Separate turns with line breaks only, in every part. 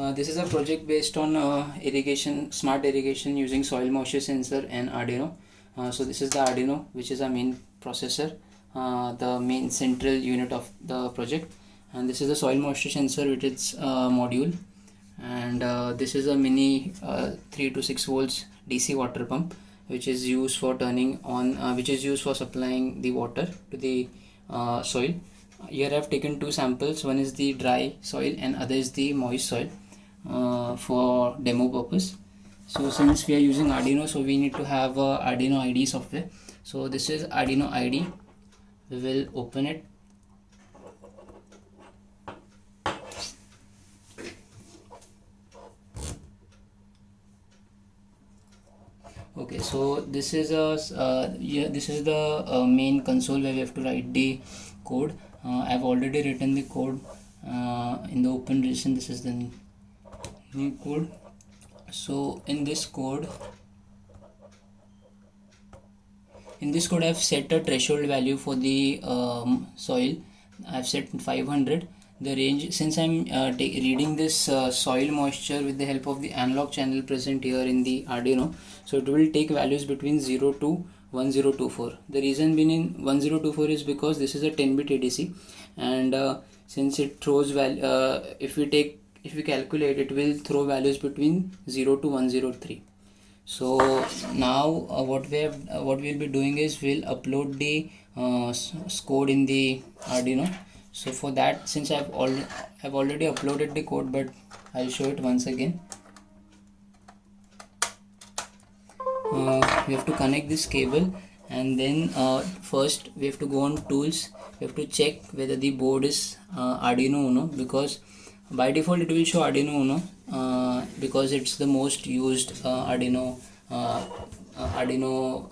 This is a project based on irrigation, smart irrigation using soil moisture sensor and Arduino. So this is the Arduino, which is our main processor, the main central unit of the project, and this is the soil moisture sensor with its module, and this is a mini 3 to 6 volts DC water pump, which is used for turning on, which is used for supplying the water to the soil. Here I have taken two samples. One is the dry soil and other is the moist soil for demo purpose. So since we are using Arduino, so we need to have Arduino ID software. So this is Arduino ID. We will open it. Okay, so this is this is the main console where we have to write the code. I've already written the code in the open region. This is the new code. So in this code I've set a threshold value for the soil. I've set 500. The range, since I'm reading this soil moisture with the help of the analog channel present here in the Arduino, so it will take values between 0 to 1024. The reason being 1024 is because this is a 10-bit ADC, and since it throws value, if we calculate, it will throw values between 0 to 103. So now what we'll be doing is we'll upload the code in the Arduino. So for that, since I've already uploaded the code, but I'll show it once again. We have to connect this cable, and then first we have to go on tools. We have to check whether the board is Arduino Uno, because by default it will show Arduino Uno because it's the most used Arduino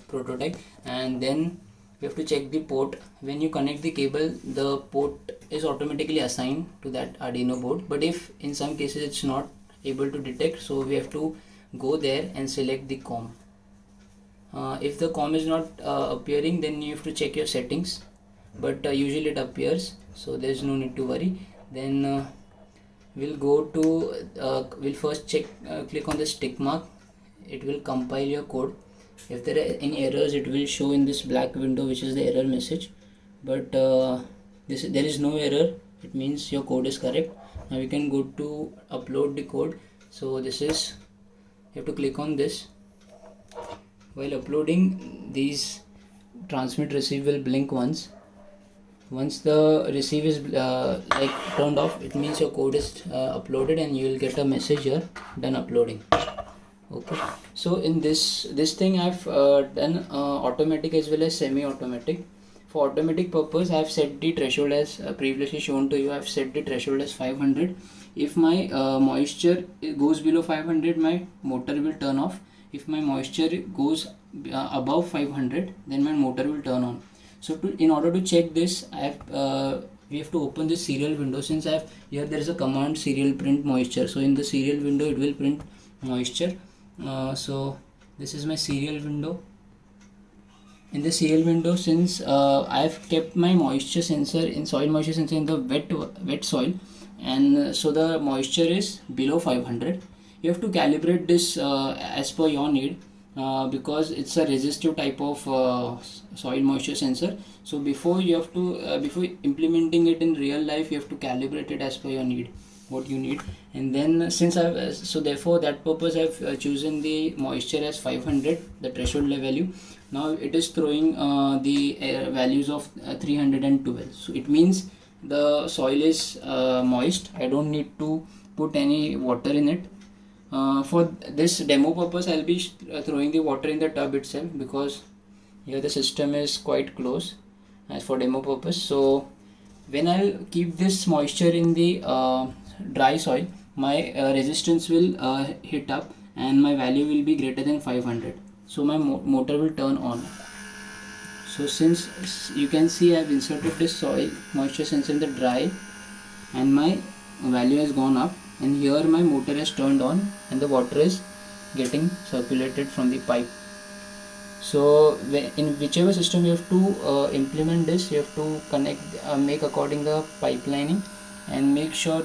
prototype. And then we have to check the port. When you connect the cable, the port is automatically assigned to that Arduino board, but if in some cases it's not able to detect, so we have to go there and select the COM. If the COM is not appearing, then you have to check your settings, but usually it appears, so there is no need to worry. Then we'll go to we'll first check, click on this tick mark. It will compile your code. If there are any errors, it will show in this black window, which is the error message, but there is no error. It means your code is correct. Now we can go to upload the code. So this is, you have to click on this. While uploading, these transmit receive will blink once. Once the receive is like turned off, it means your code is uploaded, and you will get a message here, done uploading. Okay, so in this thing I've done automatic as well as semi-automatic. For automatic purpose, I've set the threshold as previously shown to you. I've set the threshold as 500. If my moisture goes below 500, my motor will turn off. If my moisture goes above 500, then my motor will turn on. So in order to check this, we have to open this serial window. Since here there is a command serial print moisture, so in the serial window it will print moisture. So this is my serial window. In the serial window, since I've kept my moisture sensor in soil moisture sensor in the wet soil, and so the moisture is below 500. You have to calibrate this as per your need, because it's a resistive type of soil moisture sensor. So before implementing it in real life, you have to calibrate it as per your need, what you need. And then since so therefore that purpose I've chosen the moisture as 500, the threshold value. Now it is throwing the values of 312. So it means the soil is moist. I don't need to put any water in it. For this demo purpose, I'll be throwing the water in the tub itself, because here the system is quite close as for demo purpose. So when I'll keep this moisture in the dry soil, my resistance will hit up, and my value will be greater than 500. So my motor will turn on. So since you can see, I've inserted this soil moisture sensor in the dry, and my value has gone up, and here my motor has turned on, and the water is getting circulated from the pipe. So in whichever system you have to implement this, you have to connect, make according the pipelining, and make sure